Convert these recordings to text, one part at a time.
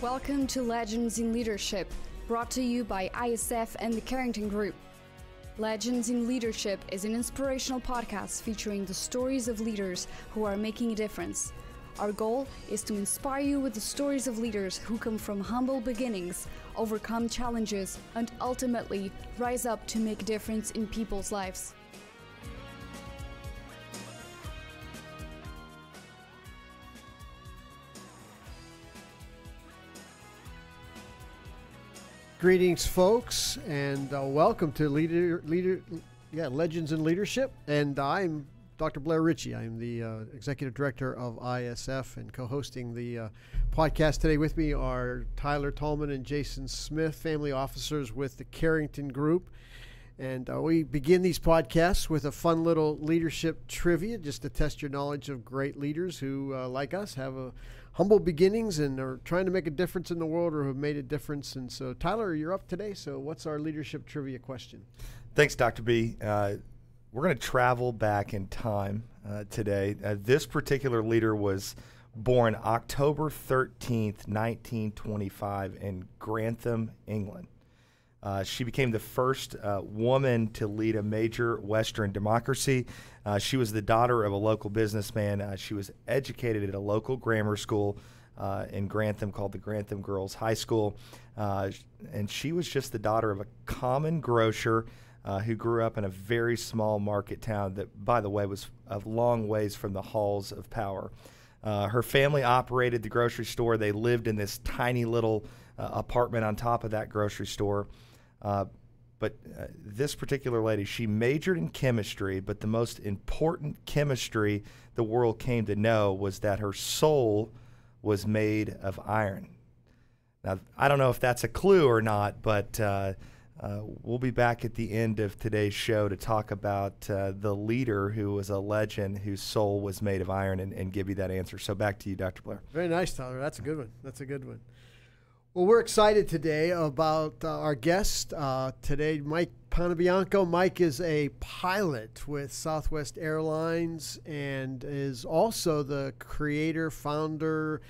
Welcome to Legends in Leadership, brought to you by ISF and the Carrington Group. Legends in Leadership is an inspirational podcast featuring the stories of leaders who are making a difference. Our goal is to inspire you with the stories of leaders who come from humble beginnings, overcome challenges, and ultimately rise up to make a difference in people's lives. Greetings, folks, and welcome to Legends in Leadership. And I'm Dr. Blair Ritchie. I'm the Executive Director of ISF and co-hosting the podcast. Today with me are Tyler Tallman and Jason Smith, family officers with the Carrington Group. And we begin these podcasts with a fun little leadership trivia just to test your knowledge of great leaders who, like us, have humble beginnings and are trying to make a difference in the world or have made a difference. And so, Tyler, you're up today. So what's our leadership trivia question? Thanks, Dr. B. We're going to travel back in time today. This particular leader was born October 13th, 1925 in Grantham, England. She became the first woman to lead a major Western democracy. She was the daughter of a local businessman. She was educated at a local grammar school in Grantham called the Grantham Girls High School. And she was just the daughter of a common grocer who grew up in a very small market town that, by the way, was a long ways from the halls of power. Her family operated the grocery store. They lived in this tiny little apartment on top of that grocery store. But this particular lady, she majored in chemistry, but the most important chemistry the world came to know was that her soul was made of iron. Now, I don't know if that's a clue or not, but we'll be back at the end of today's show to talk about the leader who was a legend whose soul was made of iron and give you that answer. So back to you, Dr. Blair. Very nice, Tyler. That's a good one. That's a good one. Well, we're excited today about our guest today, Mike Panebianco. Mike is a pilot with Southwest Airlines and is also the creator, founder,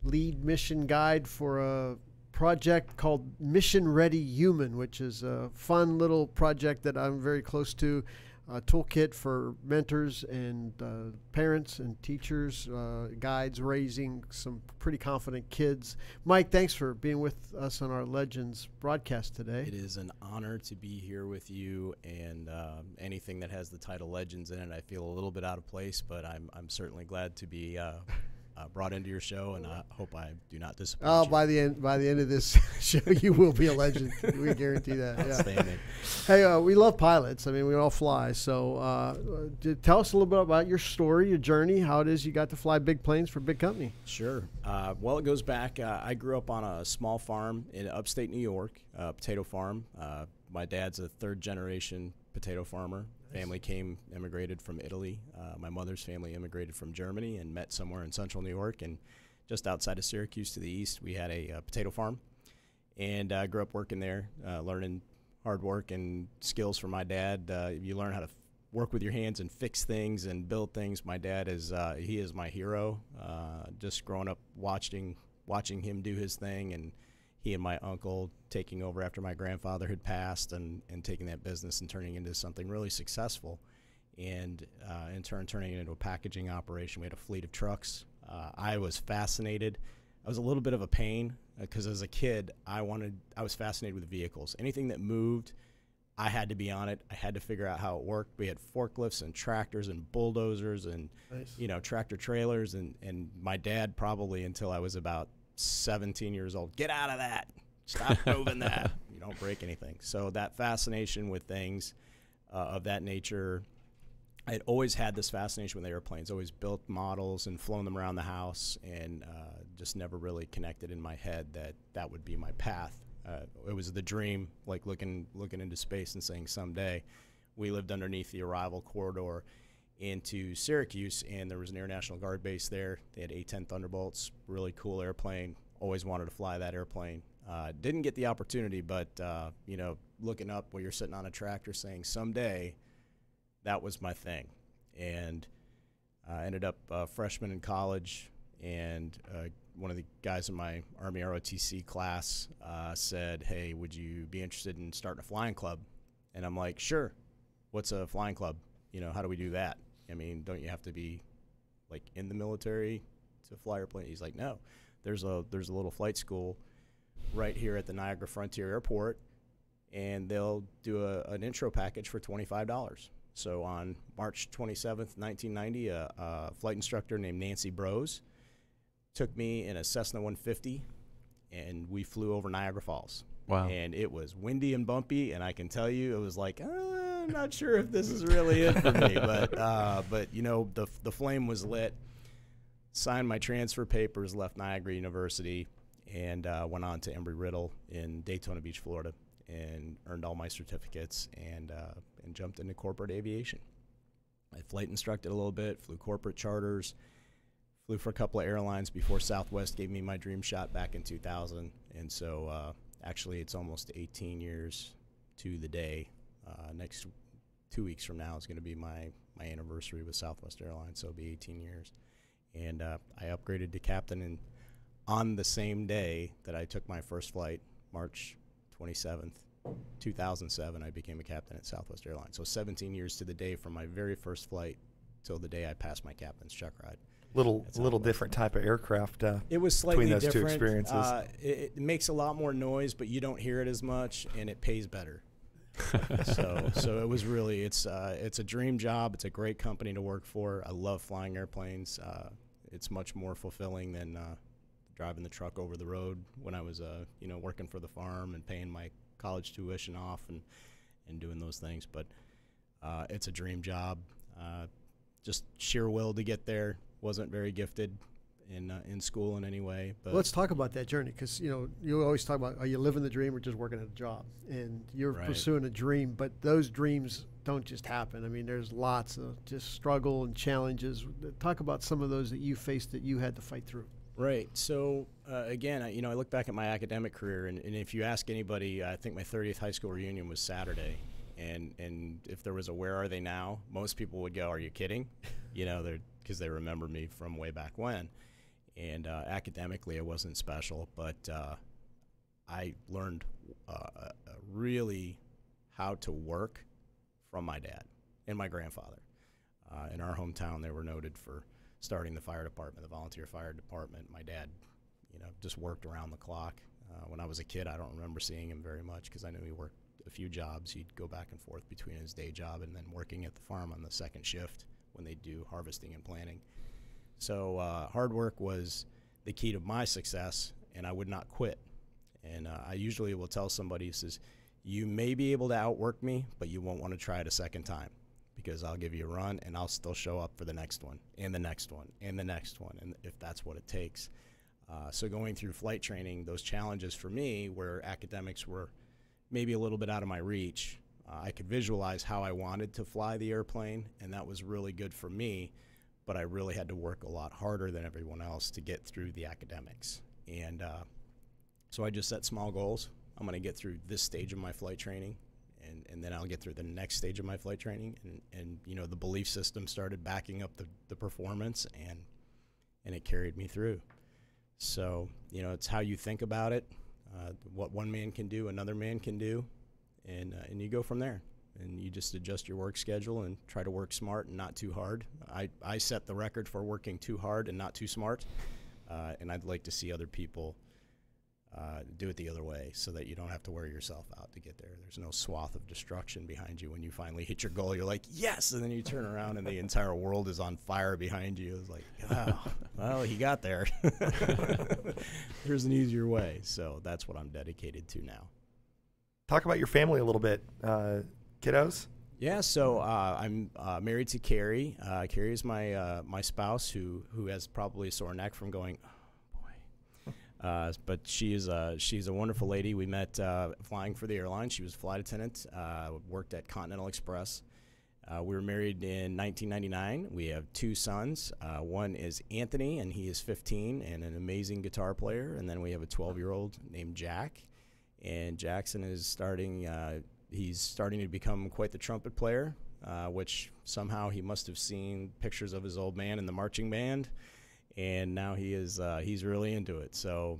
lead mission guide for a project called Mission Ready Human, which is a fun little project that I'm very close to. A toolkit for mentors and parents and teachers, guides raising some pretty confident kids. Mike, thanks for being with us on our Legends broadcast today. It is an honor to be here with you, and anything that has the title Legends in it, I feel a little bit out of place, but I'm certainly glad to be brought into your show, and I hope I do not disappoint you. By the end of this show, you will be a legend. We guarantee that. Outstanding. Yeah. Hey, we love pilots. I mean, we all fly. So tell us a little bit about your story, your journey, how it is you got to fly big planes for a big company. Sure. Well, it goes back. I grew up on a small farm in upstate New York, a potato farm. My dad's a third-generation potato farmer. Family immigrated from Italy. My mother's family immigrated from Germany and met somewhere in central New York. And just outside of Syracuse to the east, we had a potato farm. And I grew up working there, learning hard work and skills from my dad. You learn how to work with your hands and fix things and build things. My dad he is my hero. Just growing up watching him do his thing, and he and my uncle taking over after my grandfather had passed and taking that business and turning it into something really successful, and in turn turning it into a packaging operation. We had a fleet of trucks. I was fascinated. I was a little bit of a pain because as a kid I was fascinated with vehicles. Anything that moved, I had to be on it. I had to figure out how it worked. We had forklifts and tractors and bulldozers and tractor trailers, and my dad, probably until I was about 17 years old, get out of that, stop moving that, you don't break anything. So that fascination with things of that nature, I had always had this fascination with airplanes, always built models and flown them around the house, and just never really connected in my head that would be my path. It was the dream, like looking into space and saying someday. We lived underneath the arrival corridor into Syracuse, and there was an Air National Guard base there. They had A-10 Thunderbolts, really cool airplane. Always wanted to fly that airplane. Didn't get the opportunity, but looking up while you're sitting on a tractor saying someday, that was my thing. And I ended up a freshman in college and one of the guys in my Army ROTC class said, hey, would you be interested in starting a flying club? And I'm like, sure. What's a flying club? You know, how do we do that? I mean, don't you have to be like in the military to fly airplane? He's like, no, there's a little flight school right here at the Niagara Frontier Airport, and they'll do an intro package for $25. So on March 27th, 1990, a flight instructor named Nancy Brose took me in a Cessna 150, and we flew over Niagara Falls. Wow. And it was windy and bumpy, and I can tell you it was like, I'm not sure if this is really it for me. But you know, the flame was lit. Signed my transfer papers, left Niagara University, and went on to Embry-Riddle in Daytona Beach, Florida, and earned all my certificates and jumped into corporate aviation. I flight instructed a little bit, flew corporate charters, flew for a couple of airlines before Southwest gave me my dream shot back in 2000. And so actually it's almost 18 years to the day. Next 2 weeks from now is going to be my anniversary with Southwest Airlines, so it'll be 18 years. And I upgraded to captain, and on the same day that I took my first flight, March 27th, 2007, I became a captain at Southwest Airlines. So 17 years to the day from my very first flight till the day I passed my captain's check ride. Little different type of aircraft. It was slightly between those different. two experiences. It makes a lot more noise, but you don't hear it as much, and it pays better. so it was really it's a dream job. It's a great company to work for. I love flying airplanes. It's much more fulfilling than driving the truck over the road when I was working for the farm and paying my college tuition off and doing those things. But it's a dream job. Just sheer will to get there. Wasn't very gifted in school in any way. But let's talk about that journey, because you always talk about, are you living the dream or just working at a job? And you're Right. pursuing a dream, but those dreams don't just happen. I mean, there's lots of just struggle and challenges. Talk about some of those that you faced that you had to fight through. Right. So again, I look back at my academic career, and if you ask anybody, I think my 30th high school reunion was Saturday, and if there was a "Where are they now?" most people would go, "Are you kidding?" Because they remember me from way back when. And academically, I wasn't special, but I learned really how to work from my dad and my grandfather. In our hometown, they were noted for starting the fire department, the volunteer fire department. My dad, just worked around the clock. When I was a kid, I don't remember seeing him very much because I knew he worked a few jobs. He'd go back and forth between his day job and then working at the farm on the second shift when they do harvesting and planting. So hard work was the key to my success, and I would not quit. And I usually will tell somebody, who says, you may be able to outwork me, but you won't want to try it a second time, because I'll give you a run and I'll still show up for the next one and the next one and the next one, and if that's what it takes. So going through flight training, those challenges for me where academics were maybe a little bit out of my reach, I could visualize how I wanted to fly the airplane, and that was really good for me, but I really had to work a lot harder than everyone else to get through the academics. And so I just set small goals. I'm going to get through this stage of my flight training, and then I'll get through the next stage of my flight training. And the belief system started backing up the performance, and it carried me through. So, it's how you think about it. What one man can do, another man can do, and you go from there. And you just adjust your work schedule and try to work smart and not too hard. I set the record for working too hard and not too smart, and I'd like to see other people do it the other way so that you don't have to wear yourself out to get there. There's no swath of destruction behind you when you finally hit your goal. You're like, yes, and then you turn around and the entire world is on fire behind you. It's like, oh, well, he got there. There's an easier way. So that's what I'm dedicated to now. Talk about your family a little bit. Kiddos? Yeah, so I'm married to Carrie. Carrie is my spouse who has probably a sore neck from going, but she's a wonderful lady. We met flying for the airline. She was a flight attendant, worked at Continental Express. We were married in 1999. We have two sons. One is Anthony, and he is 15 and an amazing guitar player. And then we have a 12-year-old named Jack. And Jackson is he's starting to become quite the trumpet player, which somehow he must have seen pictures of his old man in the marching band and now he's really into it. So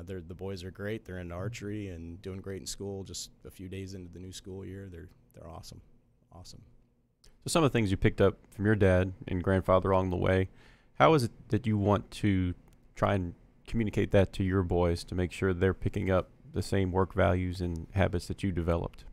the boys are great. They're into archery and doing great in school. Just a few days into the new school year, they're awesome. So some of the things you picked up from your dad and grandfather along the way, how is it that you want to try and communicate that to your boys to make sure they're picking up the same work values and habits that you developed?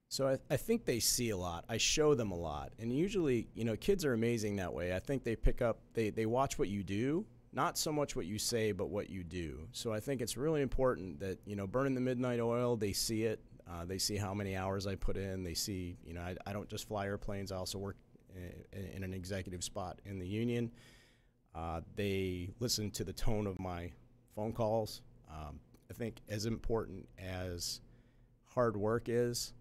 So I think they see a lot. I show them a lot. And usually, kids are amazing that way. I think they pick up, they watch what you do, not so much what you say, but what you do. So I think it's really important that, burning the midnight oil, they see it. They see how many hours I put in. They see, I don't just fly airplanes. I also work in an executive spot in the union. They listen to the tone of my phone calls. I think as important as hard work is,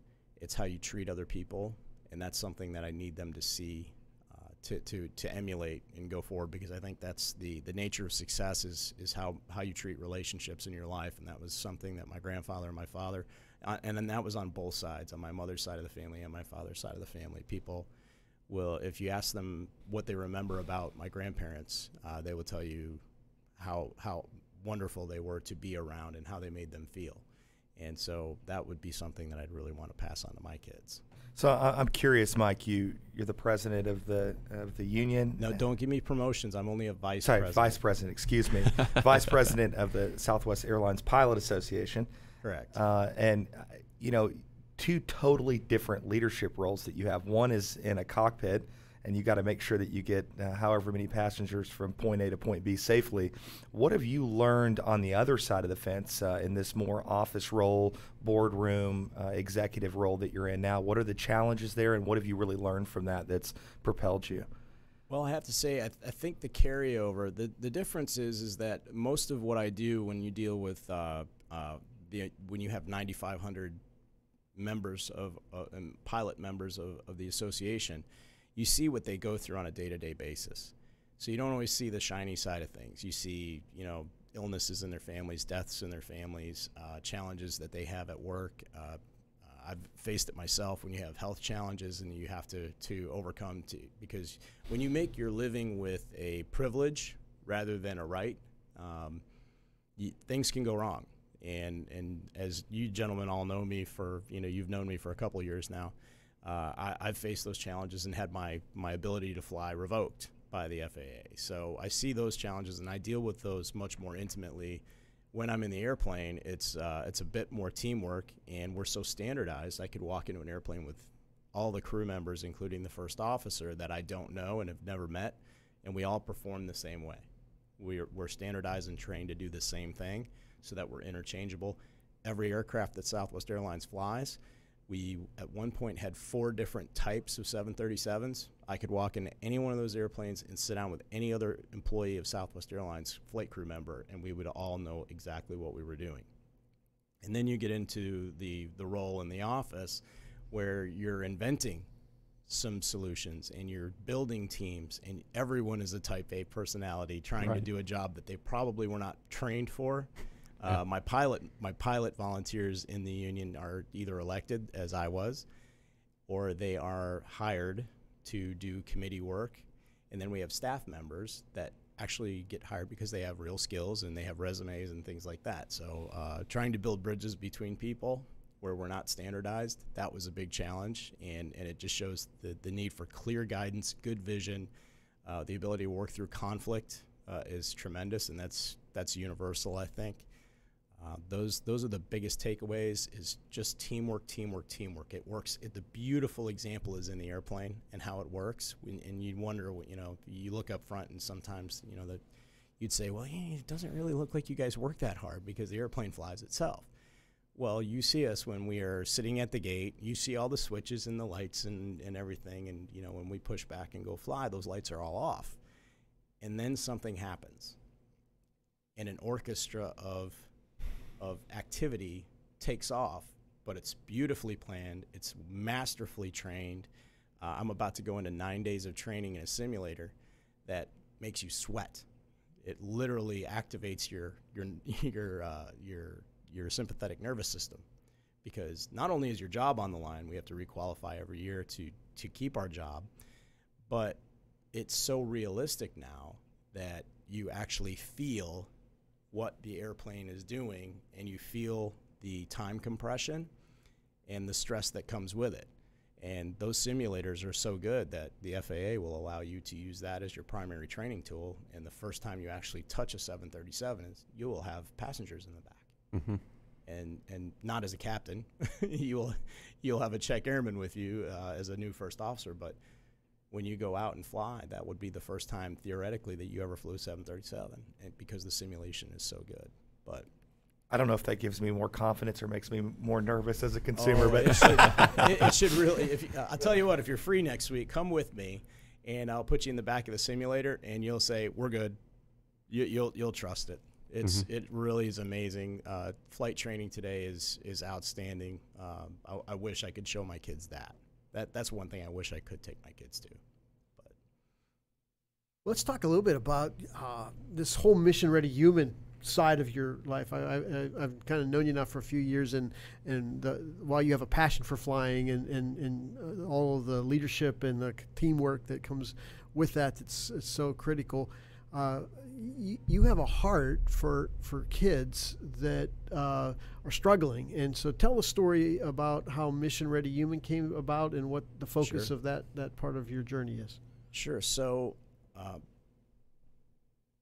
it's how you treat other people, and that's something that I need them to see, to emulate and go forward, because I think that's the nature of success is how you treat relationships in your life, and that was something that my grandfather and my father, and then that was on both sides, on my mother's side of the family and my father's side of the family. People will, if you ask them what they remember about my grandparents, they will tell you how wonderful they were to be around and how they made them feel. And so that would be something that I'd really want to pass on to my kids. So I'm curious, Mike. You're the president of the union. No, don't give me promotions. I'm only a vice Sorry, president. vice president. Excuse me, vice president of the Southwest Airlines Pilot Association. Correct. And two totally different leadership roles that you have. One is in a cockpit, and you got to make sure that you get however many passengers from point A to point B safely. What have you learned on the other side of the fence in this more office role, boardroom, executive role that you're in now? What are the challenges there, and what have you really learned from that that's propelled you? Well, I have to say, I think the carryover, the difference is that most of what I do when you deal with when you have 9,500 members and pilot members of the association, you see what they go through on a day-to-day basis. So you don't always see the shiny side of things. You see, illnesses in their families, deaths in their families, challenges that they have at work. I've faced it myself when you have health challenges and you have to overcome, because when you make your living with a privilege rather than a right, things can go wrong. And as you gentlemen all know me you've known me for a couple of years now, I've faced those challenges and had my ability to fly revoked by the FAA. So I see those challenges and I deal with those much more intimately. When I'm in the airplane, it's a bit more teamwork, and we're so standardized. I could walk into an airplane with all the crew members, including the first officer, that I don't know and have never met, and we all perform the same way. We're standardized and trained to do the same thing so that we're interchangeable. Every aircraft that Southwest Airlines flies, we at one point had 4 different types of 737s. I could walk into any one of those airplanes and sit down with any other employee of Southwest Airlines flight crew member, and we would all know exactly what we were doing. And then you get into the role in the office where you're inventing some solutions and you're building teams, and everyone is a type A personality trying to do a job that they probably were not trained for. My pilot volunteers in the union are either elected, as I was, or they are hired to do committee work. And then we have staff members that actually get hired because they have real skills and they have resumes and things like that. So trying to build bridges between people where we're not standardized, that was a big challenge. And it just shows the need for clear guidance, good vision, the ability to work through conflict is tremendous, and that's universal, I think. Those are the biggest takeaways, is just teamwork. It works. The beautiful example is in the airplane and how it works. And you wonder, you look up front and sometimes, that you'd say, well, it doesn't really look like you guys work that hard because the airplane flies itself. Well, you see us when we are sitting at the gate. You see all the switches and the lights and everything. And, when we push back and go fly, those lights are all off. And then something happens. And an orchestra of activity takes off, but it's beautifully planned. It's masterfully trained. I'm about to go into 9 days of training in a simulator that makes you sweat. It literally activates your sympathetic nervous system, because not only is your job on the line, we have to requalify every year to keep our job, but it's so realistic now that you actually feel what the airplane is doing, and you feel the time compression and the stress that comes with it. And those simulators are so good that the FAA will allow you to use that as your primary training tool. And the first time you actually touch a 737, you will have passengers in the back. Mm-hmm. And not as a captain. You'll have a check airman with you as a new first officer. But when you go out and fly, that would be the first time theoretically that you ever flew a 737, and because the simulation is so good. But I don't know if that gives me more confidence or makes me more nervous as a consumer, but it should really. I'll tell you what, if you're free next week, come with me, and I'll put you in the back of the simulator, and you'll say, "We're good." You'll trust it. It really is amazing. Flight training today is outstanding. I wish I could show my kids that. That's one thing I wish I could take my kids to. But let's talk a little bit about this whole mission-ready human side of your life. I've kind of known you now for a few years, and while you have a passion for flying and all of the leadership and the teamwork that comes with that, it's so critical. You have a heart for kids that are struggling, and so tell a story about how Mission Ready Human came about and what the focus of that part of your journey is. Sure. So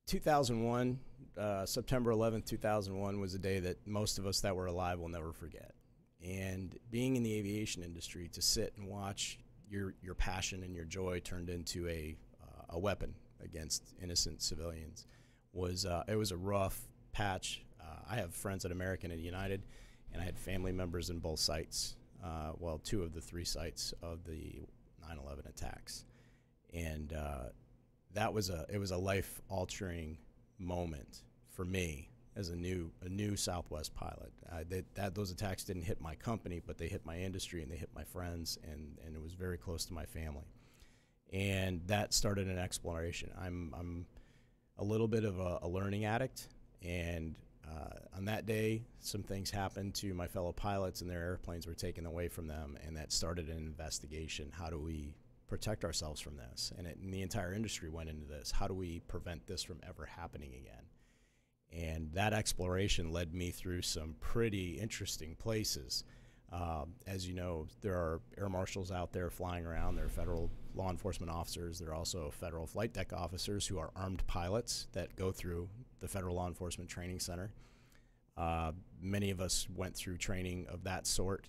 2001, September 11th, 2001 was a day that most of us that were alive will never forget. And being in the aviation industry, to sit and watch your passion and your joy turned into a weapon against innocent civilians was it was a rough patch. I have friends at American and United, and I had family members in both sites, well, 2 of the 3 sites of the 9/11 attacks, and it was a life-altering moment for me as a new Southwest pilot. Those attacks didn't hit my company, but they hit my industry and they hit my friends, and it was very close to my family. And that started an exploration. I'm a little bit of a learning addict, and on that day, some things happened to my fellow pilots, and their airplanes were taken away from them, and that started an investigation. How do we protect ourselves from this? And the entire industry went into this. How do we prevent this from ever happening again? And that exploration led me through some pretty interesting places. As you know, there are air marshals out there flying around. There are federal law enforcement officers. There are also federal flight deck officers who are armed pilots that go through the Federal Law Enforcement Training Center. Many of us went through training of that sort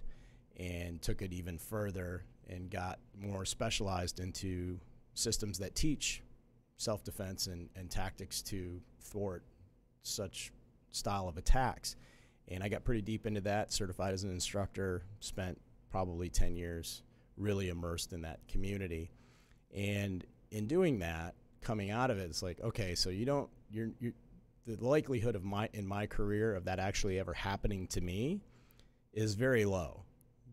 and took it even further and got more specialized into systems that teach self-defense and tactics to thwart such style of attacks. And I got pretty deep into that, certified as an instructor, spent probably 10 years really immersed in that community. And in doing that, coming out of it, it's like, okay, so the likelihood of in my career of that actually ever happening to me is very low.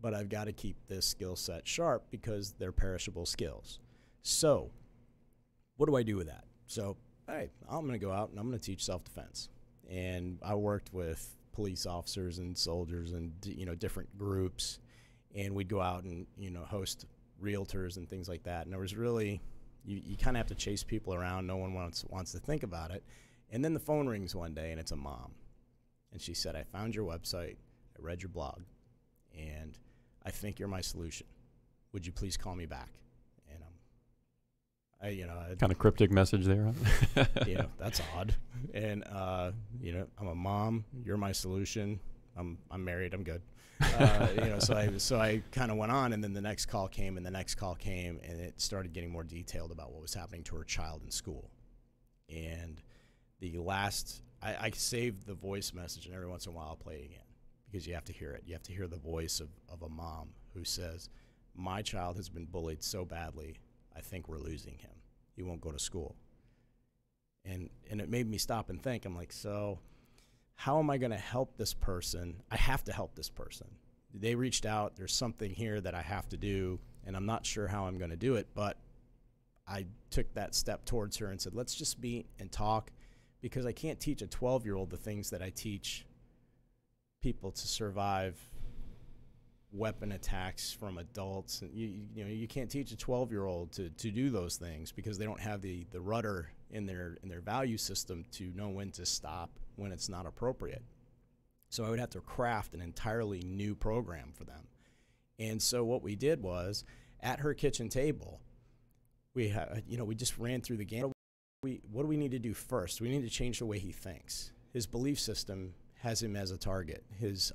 But I've got to keep this skill set sharp because they're perishable skills. So what do I do with that? So, all right, I'm going to go out and I'm going to teach self-defense. And I worked with police officers and soldiers and different groups, and we'd go out and host realtors and things like that. And there was really you kind of have to chase people around. No one wants to think about it. And then the phone rings one day, and it's a mom, and she said, "I found your website, I read your blog, and I think you're my solution. Would you please call me back?" And kind of cryptic message there, huh? That's odd. And I'm a mom. You're my solution. I'm married. I'm good. So I kind of went on, and then the next call came, and it started getting more detailed about what was happening to her child in school. And I saved the voice message, and every once in a while I'll play it again because you have to hear it. You have to hear the voice of a mom who says, "My child has been bullied so badly, I think we're losing him. He won't go to school." And it made me stop and think. I'm like, so how am I going to help this person? I have to help this person. They reached out. There's something here that I have to do, and I'm not sure how I'm going to do it. But I took that step towards her and said, let's just meet and talk, because I can't teach a 12-year-old the things that I teach people to survive weapon attacks from adults. And you can't teach a 12-year-old to do those things because they don't have the rudder in their value system to know when to stop when it's not appropriate. So I would have to craft an entirely new program for them. And so what we did was, at her kitchen table, we just ran through the game. What do we need to do first? We need to change the way he thinks. His belief system has him as a target. He's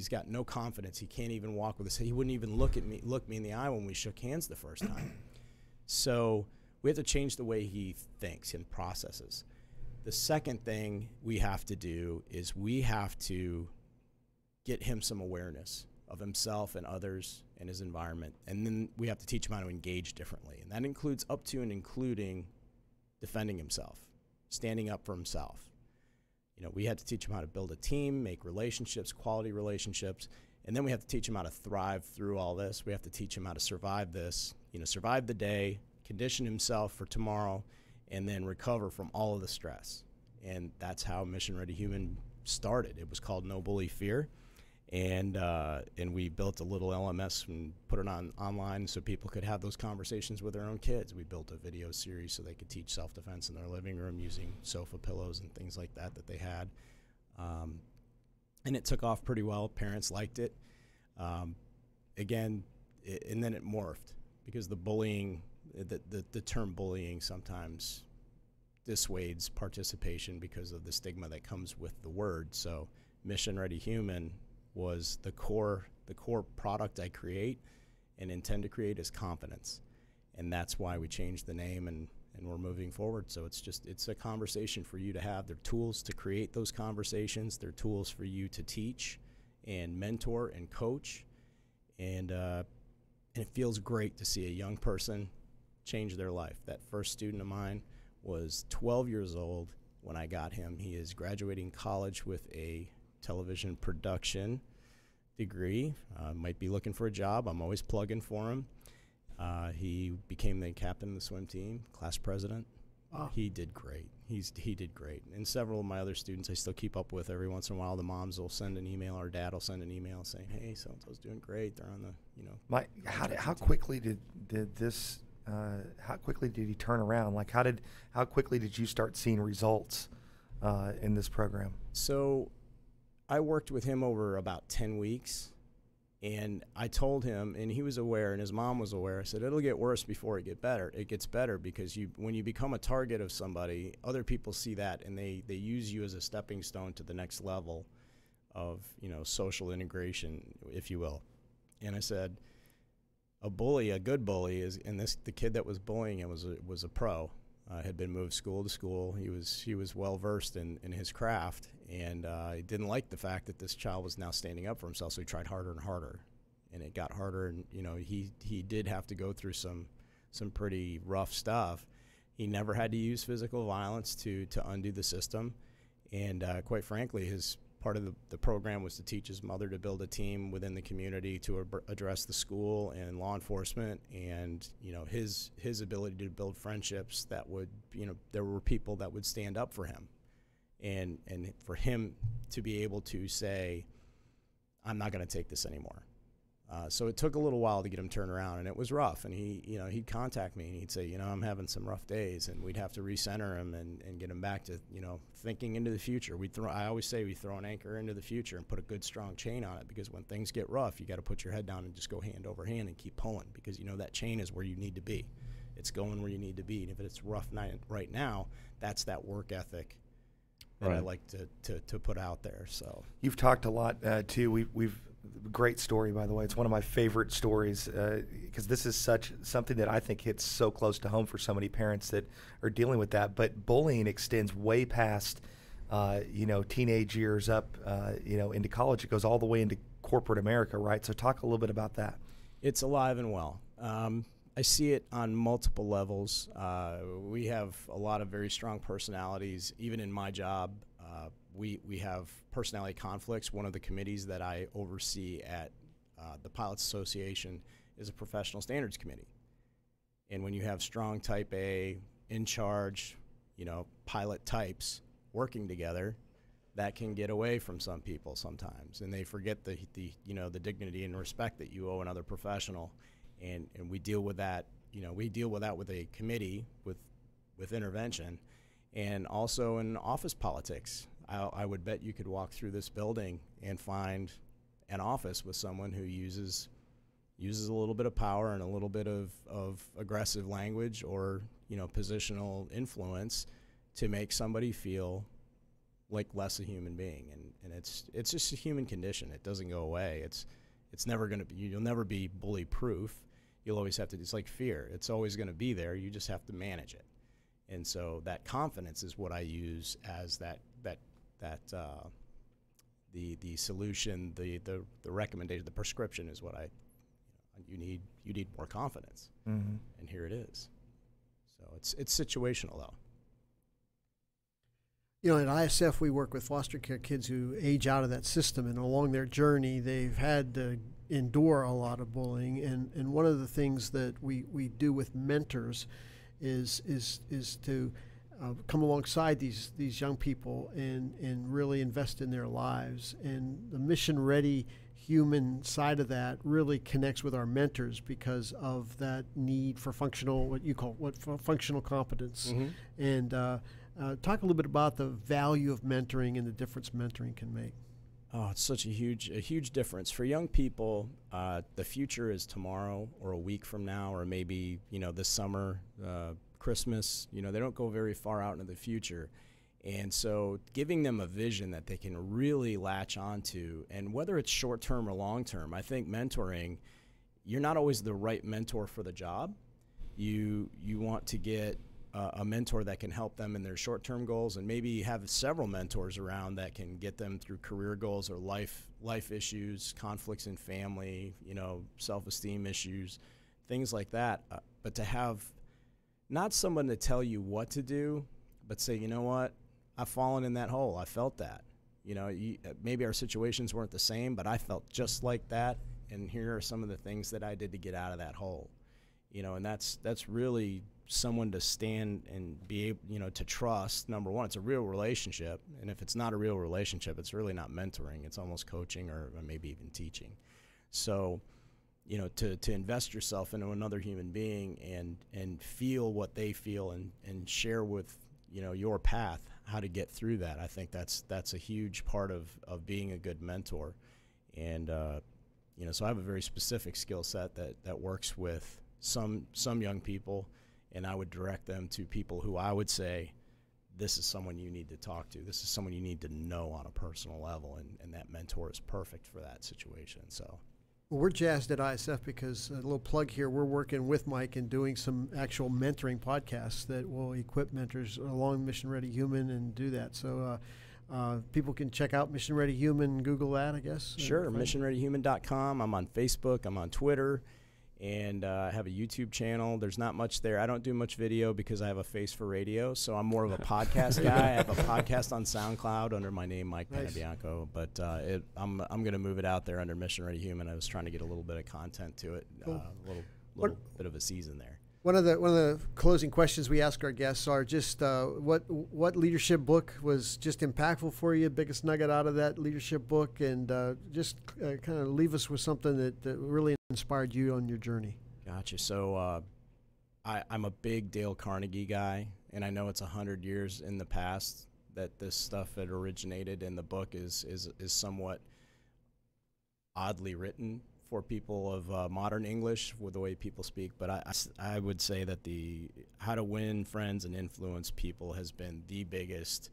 got no confidence. He can't even walk with us. He wouldn't even look me in the eye when we shook hands the first time. So we have to change the way he thinks and processes. The second thing we have to do is we have to get him some awareness of himself and others and his environment. And then we have to teach him how to engage differently. And that includes up to and including defending himself, standing up for himself. We had to teach him how to build a team, make relationships, quality relationships, and then we have to teach him how to thrive through all this. We have to teach him how to survive this, survive the day, condition himself for tomorrow, and then recover from all of the stress. And that's how Mission Ready Human started. It was called No Bully Fear, and we built a little LMS and put it online so people could have those conversations with their own kids. We built a video series so they could teach self-defense in their living room using sofa pillows and things like that they had. And it took off pretty well. Parents liked it. And then it morphed because the bullying, the term bullying sometimes dissuades participation because of the stigma that comes with the word. So Mission Ready Human was the core product I create and intend to create is confidence. And that's why we changed the name and we're moving forward. So it's a conversation for you to have. They're tools to create those conversations. They're tools for you to teach and mentor and coach. And it feels great to see a young person change their life. That first student of mine was 12 years old when I got him. He is graduating college with a television production degree. Might be looking for a job. I'm always plugging for him. He became the captain of the swim team, class president. Wow. He did great. He did great. And several of my other students I still keep up with. Every once in a while, the moms will send an email or dad will send an email saying, "Hey, so-and-so's doing great. They're on the, Mike, how quickly did this? How quickly did he turn around? Like, how quickly did you start seeing results in this program? So I worked with him over about 10 weeks, and I told him, and he was aware, and his mom was aware. I said, it'll get worse before it gets better. It gets better because when you become a target of somebody, other people see that, and they use you as a stepping stone to the next level of, social integration, if you will. And I said, a good bully is, and the kid that was bullying him was a pro. Had been moved school to school. He was well versed in his craft, and he didn't like the fact that this child was now standing up for himself. So he tried harder and harder, and it got harder. And he did have to go through some pretty rough stuff. He never had to use physical violence to undo the system, and quite frankly, his part of the program was to teach his mother to build a team within the community to address the school and law enforcement, and his ability to build friendships that would, there were people that would stand up for him, and for him to be able to say, I'm not going to take this anymore. So it took a little while to get him turned around, and it was rough. And he'd contact me and he'd say, I'm having some rough days, and we'd have to recenter him and get him back to, thinking into the future. I always say we throw an anchor into the future and put a good strong chain on it, because when things get rough, you got to put your head down and just go hand over hand and keep pulling, because that chain is where you need to be. It's going where you need to be. And if it's rough right now, that's that work ethic that I like to put out there. So you've talked a lot too. We've great story, by the way. It's one of my favorite stories because this is something that I think hits so close to home for so many parents that are dealing with that. But bullying extends way past teenage years up into college. It goes all the way into corporate America, right? So talk a little bit about that. It's alive and well. I see it on multiple levels. We have a lot of very strong personalities. Even in my job, we have personality conflicts. One of the committees that I oversee at the Pilots Association is a professional standards committee. And when you have strong type A, in charge, pilot types working together, that can get away from some people sometimes, and they forget the the dignity and respect that you owe another professional, and we deal with that. We deal with that with a committee with intervention, and also in office politics. I would bet you could walk through this building and find an office with someone who uses a little bit of power and a little bit of aggressive language or positional influence to make somebody feel like less a human being, and it's just a human condition. It doesn't go away. It's never going to be. You'll never be bully proof. You'll always have to. It's like fear. It's always going to be there. You just have to manage it. And so that confidence is what I use as the solution, the recommendation, the prescription is what you need more confidence, and here it is. So it's situational though. At ISF, we work with foster care kids who age out of that system, and along their journey, they've had to endure a lot of bullying. And one of the things that we do with mentors is to come alongside these young people and really invest in their lives. And the mission-ready human side of that really connects with our mentors because of that need for functional competence. And talk a little bit about the value of mentoring and the difference mentoring can make. Oh, it's such a huge difference for young people. The future is tomorrow or a week from now, or maybe this summer, Christmas. They don't go very far out into the future, and so giving them a vision that they can really latch onto, and whether it's short term or long term, I think mentoring. You're not always the right mentor for the job. You want to get a mentor that can help them in their short-term goals, and maybe have several mentors around that can get them through career goals or life issues, conflicts in family, self-esteem issues, things like that. But to have not someone to tell you what to do, but say, you know what, I've fallen in that hole. I felt that. Maybe our situations weren't the same, but I felt just like that, and here are some of the things that I did to get out of that hole. And that's really someone to stand and be able, to trust. Number one, it's a real relationship, and if it's not a real relationship, it's really not mentoring. It's almost coaching or maybe even teaching. So, to invest yourself into another human being and feel what they feel and share with your path how to get through that. I think that's a huge part of being a good mentor. And so I have a very specific skill set that works with some young people, and I would direct them to people who I would say, this is someone you need to talk to. This is someone you need to know on a personal level, and that mentor is perfect for that situation. So, well, we're jazzed at ISF because, a little plug here, we're working with Mike and doing some actual mentoring podcasts that will equip mentors along Mission Ready Human and do that. So people can check out Mission Ready Human, Google that, I guess. Sure, missionreadyhuman.com. I'm on Facebook. I'm on Twitter. And I have a YouTube channel. There's not much there. I don't do much video because I have a face for radio, so I'm more of a podcast guy. I have a podcast on SoundCloud under my name, Mike Panebianco, but I'm going to move it out there under Mission Ready Human. I was trying to get a little bit of content to it, cool. a little bit of a season there. One of the closing questions we ask our guests are just what leadership book was just impactful for you, biggest nugget out of that leadership book, and just kind of leave us with something that really inspired you on your journey. Gotcha. So I'm a big Dale Carnegie guy, and I know it's 100 years in the past that this stuff had originated, and the book is somewhat oddly written for people of modern English with the way people speak, but I would say that the How to Win Friends and Influence People has been the biggest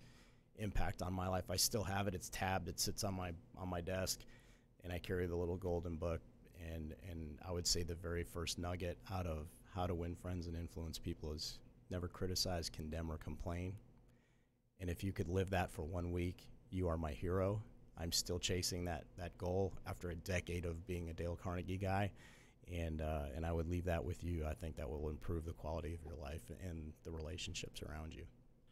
impact on my life. I still have it. It's tabbed. It sits on my desk, and I carry the little golden book. And I would say the very first nugget out of How to Win Friends and Influence People is never criticize, condemn, or complain. And if you could live that for 1 week, you are my hero. I'm still chasing that goal after a decade of being a Dale Carnegie guy, and I would leave that with you. I think that will improve the quality of your life and the relationships around you.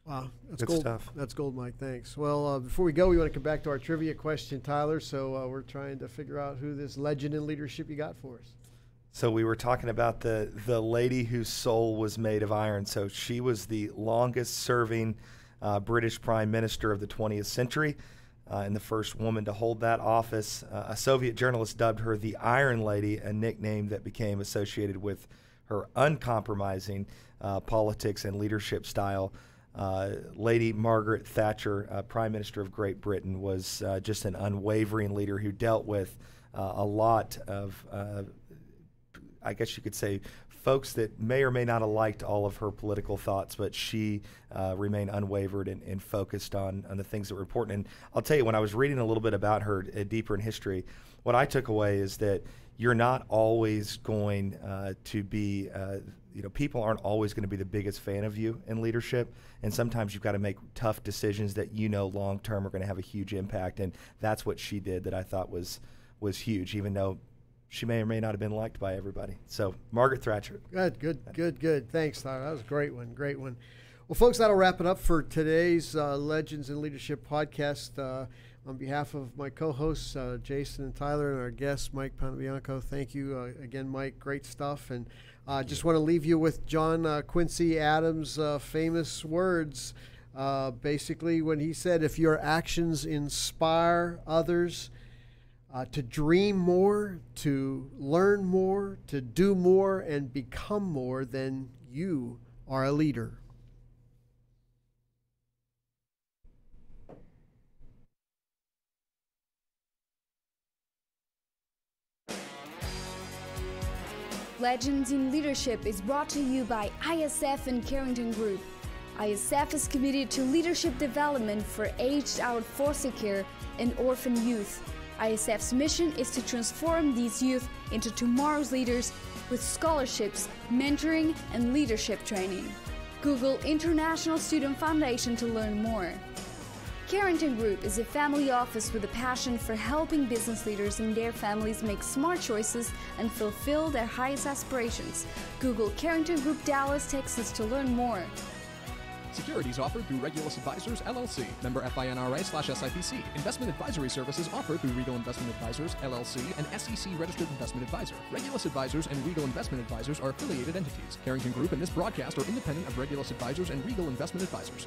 Wow, that's good gold stuff. That's gold, Mike. Thanks. Well, before we go, we want to come back to our trivia question, Tyler. So we're trying to figure out who this legend in leadership you got for us. So we were talking about the lady whose soul was made of iron. So she was the longest serving British Prime Minister of the 20th century. and the first woman to hold that office. A Soviet journalist dubbed her the Iron Lady, a nickname that became associated with her uncompromising politics and leadership style. Lady Margaret Thatcher, Prime Minister of Great Britain, was just an unwavering leader who dealt with a lot of, I guess you could say, folks that may or may not have liked all of her political thoughts, but she remained unwavered and focused on the things that were important. And I'll tell you, when I was reading a little bit about her deeper in history, what I took away is that you're not always going to be, people aren't always going to be the biggest fan of you in leadership. And sometimes you've got to make tough decisions that long term are going to have a huge impact. And that's what she did that I thought was huge, even though she may or may not have been liked by everybody. So, Margaret Thatcher. Good. Thanks, Tyler. That was a great one. Well, folks, that'll wrap it up for today's Legends in Leadership podcast. On behalf of my co-hosts, Jason and Tyler, and our guest, Mike Panebianco, thank you again, Mike. Great stuff. And just want to leave you with John Quincy Adams' famous words, basically when he said, if your actions inspire others to dream more, to learn more, to do more, and become more, then you are a leader. Legends in Leadership is brought to you by ISF and Carrington Group. ISF is committed to leadership development for aged-out foster care and orphan youth. ISF's mission is to transform these youth into tomorrow's leaders with scholarships, mentoring, and leadership training. Google International Student Foundation to learn more. Carrington Group is a family office with a passion for helping business leaders and their families make smart choices and fulfill their highest aspirations. Google Carrington Group Dallas, Texas to learn more. Securities offered through Regulus Advisors, LLC. Member FINRA/SIPC. Investment advisory services offered through Regal Investment Advisors, LLC, an SEC-registered investment advisor. Regulus Advisors and Regal Investment Advisors are affiliated entities. Carrington Group and this broadcast are independent of Regulus Advisors and Regal Investment Advisors.